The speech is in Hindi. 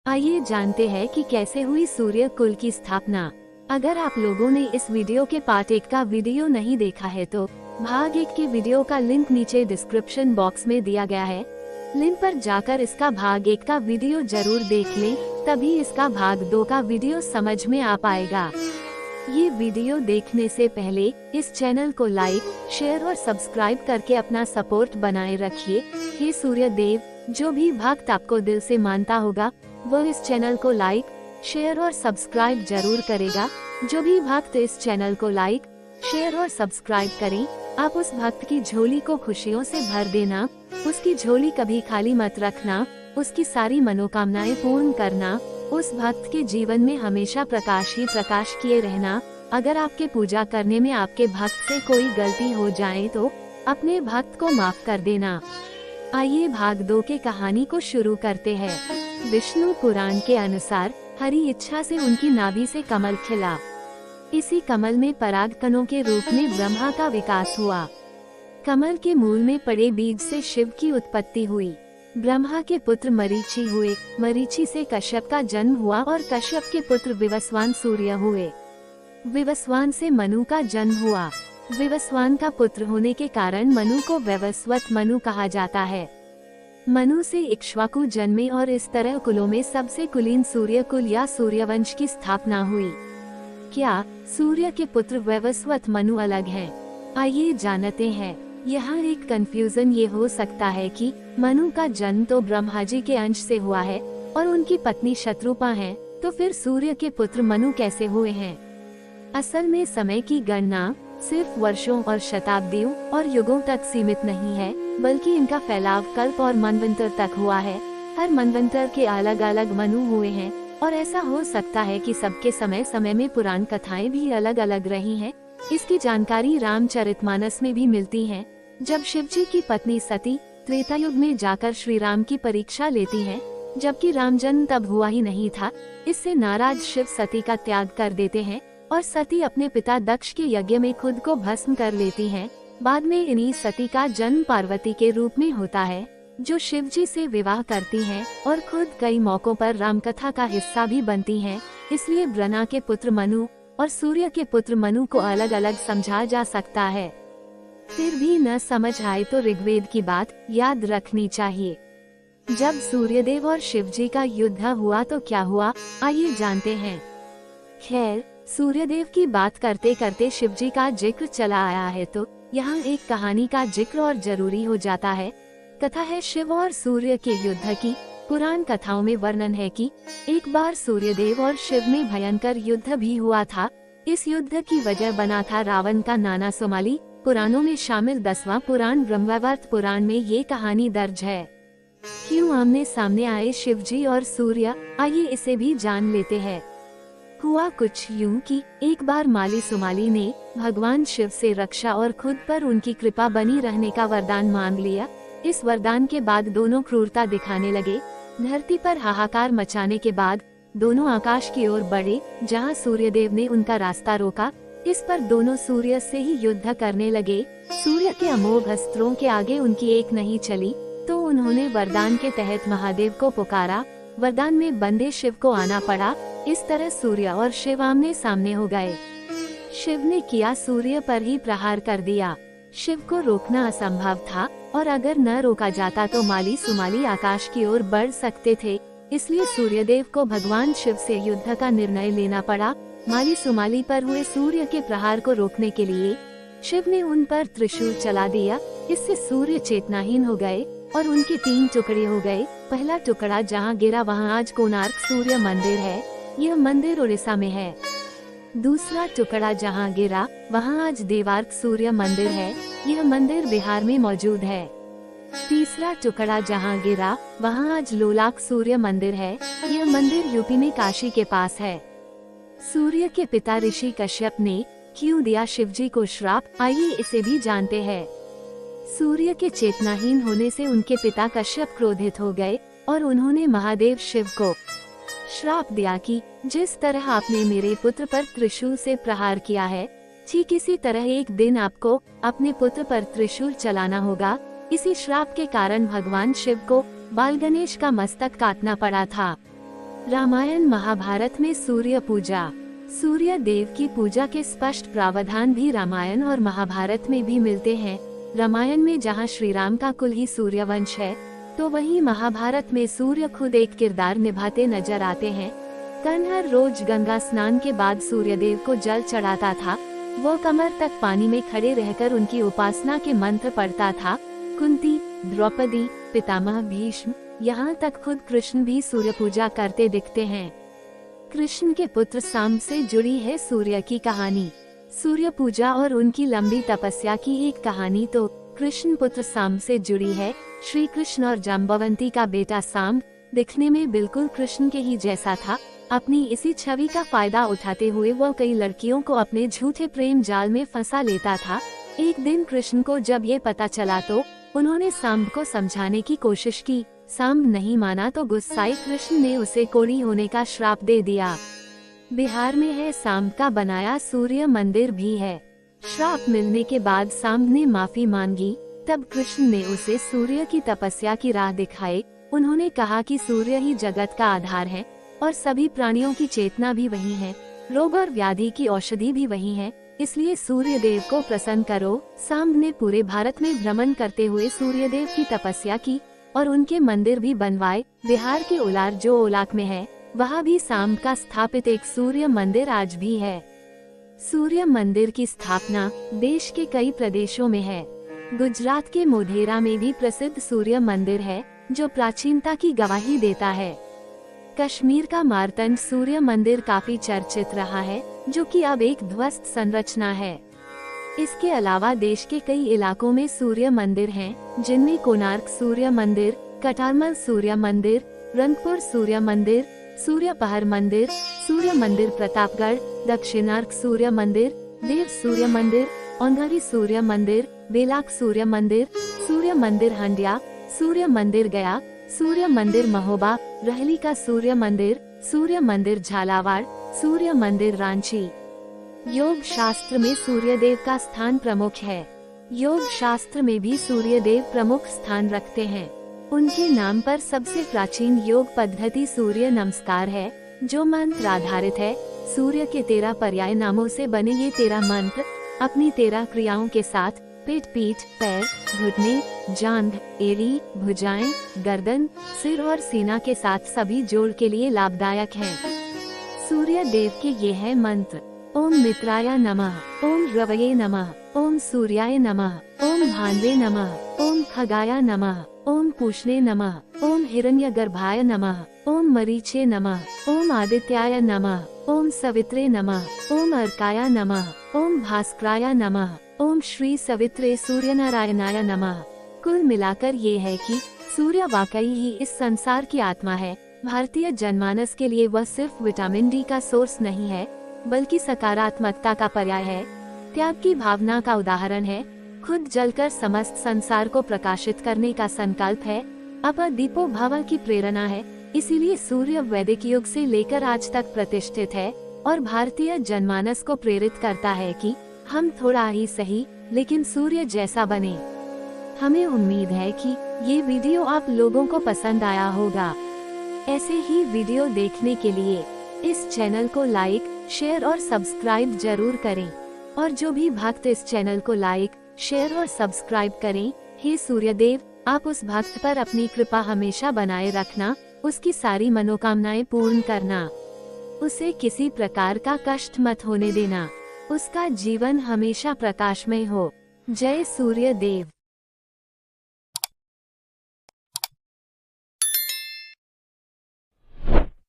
आइए जानते हैं कि कैसे हुई सूर्य कुल की स्थापना। अगर आप लोगों ने इस वीडियो के पार्ट 1 का वीडियो नहीं देखा है तो भाग 1 के वीडियो का लिंक नीचे डिस्क्रिप्शन बॉक्स में दिया गया है। लिंक पर जाकर इसका भाग 1 का वीडियो जरूर देख लें, तभी इसका भाग 2 का वीडियो समझ में आ पाएगा। ये वीडियो देखने से पहले इस चैनल को लाइक, शेयर और सब्सक्राइब करके अपना सपोर्ट बनाए रखिए। हे सूर्य देव, जो भी भक्त आपको दिल से मानता होगा वो इस चैनल को लाइक, शेयर और सब्सक्राइब जरूर करेगा। जो भी भक्त इस चैनल को लाइक, शेयर और सब्सक्राइब करें, आप उस भक्त की झोली को खुशियों से भर देना। उसकी झोली कभी खाली मत रखना, उसकी सारी मनोकामनाएं पूर्ण करना। उस भक्त के जीवन में हमेशा प्रकाश ही प्रकाश किए रहना। अगर आपके पूजा करने में आपके भक्त से कोई गलती हो जाए तो अपने भक्त को माफ कर देना। आइए भाग 2 के कहानी को शुरू करते हैं। विष्णु पुराण के अनुसार हरि इच्छा से उनकी नाभि से कमल खिला। इसी कमल में पराग कणों के रूप में ब्रह्मा का विकास हुआ। कमल के मूल में पड़े बीज से शिव की उत्पत्ति हुई। ब्रह्मा के पुत्र मरीचि हुए, मरीचि से कश्यप का जन्म हुआ और कश्यप के पुत्र विवस्वान सूर्य हुए। विवस्वान से मनु का जन्म हुआ। विवस्वान का पुत्र होने के कारण मनु को वैवस्वत मनु कहा जाता है। मनु से इक्ष्वाकु जन्मे और इस तरह कुलों में सबसे कुलीन सूर्य कुल या सूर्यवंश की स्थापना हुई। क्या सूर्य के पुत्र वैवस्वत मनु अलग हैं? आइए जानते हैं। यहाँ एक कंफ्यूजन ये हो सकता है कि मनु का जन्म तो ब्रह्मा जी के अंश से हुआ है और उनकी पत्नी शत्रुपा है, तो फिर सूर्य के पुत्र मनु कैसे हुए हैं? असल में समय की गणना सिर्फ वर्षों और शताब्दियों और युगों तक सीमित नहीं है, बल्कि इनका फैलाव कल्प और मनवंतर तक हुआ है। हर मनवंतर के अलग अलग मनु हुए हैं और ऐसा हो सकता है कि सबके समय समय में पुराण कथाएं भी अलग अलग रही हैं। इसकी जानकारी रामचरितमानस में भी मिलती है। जब शिवजी की पत्नी सती त्रेता युग में जाकर श्री राम की परीक्षा लेती हैं, जबकि राम जन्म तब हुआ ही नहीं था। इससे नाराज शिव सती का त्याग कर देते हैं और सती अपने पिता दक्ष के यज्ञ में खुद को भस्म कर लेती हैं। बाद में इन्हीं सती का जन्म पार्वती के रूप में होता है, जो शिवजी से विवाह करती हैं और खुद कई मौकों पर रामकथा का हिस्सा भी बनती हैं। इसलिए ब्रह्मा के पुत्र मनु और सूर्य के पुत्र मनु को अलग अलग समझा जा सकता है। फिर भी न समझ आए तो ऋग्वेद की बात याद रखनी चाहिए। जब सूर्यदेव और शिवजी का युद्ध हुआ तो क्या हुआ, आइए जानते हैं। खैर, सूर्यदेव की बात करते करते शिवजी का जिक्र चला आया है तो यहाँ एक कहानी का जिक्र और जरूरी हो जाता है। कथा है शिव और सूर्य के युद्ध की। पुराण कथाओं में वर्णन है कि एक बार सूर्यदेव और शिव में भयंकर युद्ध भी हुआ था। इस युद्ध की वजह बना था रावण का नाना सोमाली। पुराणों में शामिल 10वां पुराण ब्रह्मवैवर्त पुराण में ये कहानी दर्ज है। क्यों आमने सामने आए शिवजी और सूर्य, आइए इसे भी जान लेते हैं। हुआ कुछ यूं कि एक बार माली सुमाली ने भगवान शिव से रक्षा और खुद पर उनकी कृपा बनी रहने का वरदान मांग लिया। इस वरदान के बाद दोनों क्रूरता दिखाने लगे। धरती पर हाहाकार मचाने के बाद दोनों आकाश की ओर बढ़े, जहां सूर्यदेव ने उनका रास्ता रोका। इस पर दोनों सूर्य से ही युद्ध करने लगे। सूर्य के अमोघ अस्त्रों के आगे उनकी एक नहीं चली, तो उन्होंने वरदान के तहत महादेव को पुकारा। वरदान में बंधे शिव को आना पड़ा। इस तरह सूर्य और शिव आमने सामने हो गए। शिव ने किया सूर्य पर ही प्रहार कर दिया। शिव को रोकना असंभव था और अगर न रोका जाता तो माली सुमाली आकाश की ओर बढ़ सकते थे। इसलिए सूर्यदेव को भगवान शिव से युद्ध का निर्णय लेना पड़ा। माली सुमाली पर हुए सूर्य के प्रहार को रोकने के लिए शिव ने उन पर त्रिशूल चला दिया। इससे सूर्य चेतनाहीन हो गए और उनके 3 टुकड़े हो गए। पहला टुकड़ा जहां गिरा वहां आज कोणार्क सूर्य मंदिर है। यह मंदिर उड़ीसा में है। दूसरा टुकड़ा जहां गिरा वहां आज देवार्क सूर्य मंदिर है। यह मंदिर बिहार में मौजूद है। तीसरा टुकड़ा जहां गिरा वहां आज लोलाक सूर्य मंदिर है। यह मंदिर यूपी में काशी के पास है। सूर्य के पिता ऋषि कश्यप ने क्यों दिया शिवजी को श्राप, आइए इसे भी जानते हैं। सूर्य के चेतनाहीन होने से उनके पिता कश्यप क्रोधित हो गए और उन्होंने महादेव शिव को श्राप दिया कि जिस तरह आपने मेरे पुत्र पर त्रिशूल से प्रहार किया है, ठीक इसी तरह एक दिन आपको अपने पुत्र पर त्रिशूल चलाना होगा। इसी श्राप के कारण भगवान शिव को बाल गणेश का मस्तक काटना पड़ा था। रामायण महाभारत में सूर्य पूजा। सूर्य देव की पूजा के स्पष्ट प्रावधान भी रामायण और महाभारत में भी मिलते हैं। रामायण में जहाँ श्री राम का कुल ही सूर्यवंश है, तो वहीं महाभारत में सूर्य खुद एक किरदार निभाते नजर आते हैं। कर्ण हर रोज गंगा स्नान के बाद सूर्यदेव को जल चढ़ाता था। वो कमर तक पानी में खड़े रहकर उनकी उपासना के मंत्र पढ़ता था। कुंती, द्रौपदी, पितामह भीष्म, यहाँ तक खुद कृष्ण भी सूर्य पूजा करते दिखते हैं। कृष्ण के पुत्र सांब से जुड़ी है सूर्य की कहानी। सूर्य पूजा और उनकी लंबी तपस्या की एक कहानी तो कृष्ण पुत्र सांब से जुड़ी है। श्री कृष्ण और जाम्बवंती का बेटा सांब दिखने में बिल्कुल कृष्ण के ही जैसा था। अपनी इसी छवि का फायदा उठाते हुए वो कई लड़कियों को अपने झूठे प्रेम जाल में फंसा लेता था। एक दिन कृष्ण को जब ये पता चला तो उन्होंने सांब को समझाने की कोशिश की। सांब नहीं माना तो गुस्साए कृष्ण ने उसे कोढ़ी होने का श्राप दे दिया। बिहार में है सांब का बनाया सूर्य मंदिर भी है। श्राप मिलने के बाद सांब ने माफी मांगी। तब कृष्ण ने उसे सूर्य की तपस्या की राह दिखाई। उन्होंने कहा कि सूर्य ही जगत का आधार है और सभी प्राणियों की चेतना भी वही है। रोग और व्याधि की औषधि भी वही है, इसलिए सूर्य देव को प्रसन्न करो। सांब ने पूरे भारत में भ्रमण करते हुए सूर्य देव की तपस्या की और उनके मंदिर भी बनवाए। बिहार के उलार जो ओलाक में है, वहाँ भी सांब का स्थापित एक सूर्य मंदिर आज भी है। सूर्य मंदिर की स्थापना देश के कई प्रदेशों में है। गुजरात के मोढेरा में भी प्रसिद्ध सूर्य मंदिर है, जो प्राचीनता की गवाही देता है। कश्मीर का मारतंड सूर्य मंदिर काफी चर्चित रहा है, जो कि अब एक ध्वस्त संरचना है। इसके अलावा देश के कई इलाकों में सूर्य मंदिर हैं, जिनमें कोणार्क सूर्य मंदिर, कटारमल सूर्य मंदिर, रंगपुर सूर्य मंदिर, सूर्यपहर मंदिर, सूर्य मंदिर प्रतापगढ़, दक्षिणार्क सूर्य मंदिर, देव सूर्य मंदिर, औंधरी सूर्य मंदिर, बेलाक सूर्य मंदिर, सूर्य मंदिर हंडिया, सूर्य मंदिर गया, सूर्य मंदिर महोबा, रहली का सूर्य मंदिर झालावाड़, सूर्य मंदिर रांची। योग शास्त्र में सूर्य देव का स्थान प्रमुख है। योग शास्त्र में भी सूर्य देव प्रमुख स्थान रखते हैं। उनके नाम पर सबसे प्राचीन योग पद्धति सूर्य नमस्कार है, जो मंत्र आधारित है। सूर्य के 13 पर्याय नामों से बने ये 13 मंत्र अपनी 13 क्रियाओं के साथ पेट, पीठ, पैर, घुटने, जांघ, एड़ी, भुजाएं, गर्दन, सिर और सीना के साथ सभी जोड़ के लिए लाभदायक हैं। सूर्य देव के ये है मंत्र: ओम मित्राय नमः, ओम रवये नमः, ओम सूर्याय नमः, ओम भान्वे नमः, ओम खगाय नमः, ओम पूष्णे नमः, ओम हिरण्यगर्भाय नमः, ओम मरीचे नमः, ओम आदित्याय नमः, ओम सवित्रे नमः, ओम अर्काय नमः, ओम भास्कराय नमः, ओम श्री सवित्रे सूर्यनारायणाय नमः। कुल मिलाकर ये है कि सूर्य वाकई ही इस संसार की आत्मा है। भारतीय जनमानस के लिए वह सिर्फ विटामिन डी का सोर्स नहीं है, बल्कि सकारात्मकता का पर्याय है, त्याग की भावना का उदाहरण है, खुद जलकर समस्त संसार को प्रकाशित करने का संकल्प है, अपर दीपो भव की प्रेरणा है। इसीलिए सूर्य वैदिक युग से लेकर आज तक प्रतिष्ठित है और भारतीय जनमानस को प्रेरित करता है कि हम थोड़ा ही सही, लेकिन सूर्य जैसा बने। हमें उम्मीद है कि ये वीडियो आप लोगों को पसंद आया होगा। ऐसे ही वीडियो देखने के लिए इस चैनल को लाइक, शेयर और सब्सक्राइब जरूर करें। और जो भी भक्त इस चैनल को लाइक, शेयर और सब्सक्राइब करें, हे सूर्यदेव, आप उस भक्त पर अपनी कृपा हमेशा बनाए रखना, उसकी सारी मनोकामनाएं पूर्ण करना, उसे किसी प्रकार का कष्ट मत होने देना, उसका जीवन हमेशा प्रकाशमय हो। जय सूर्य देव।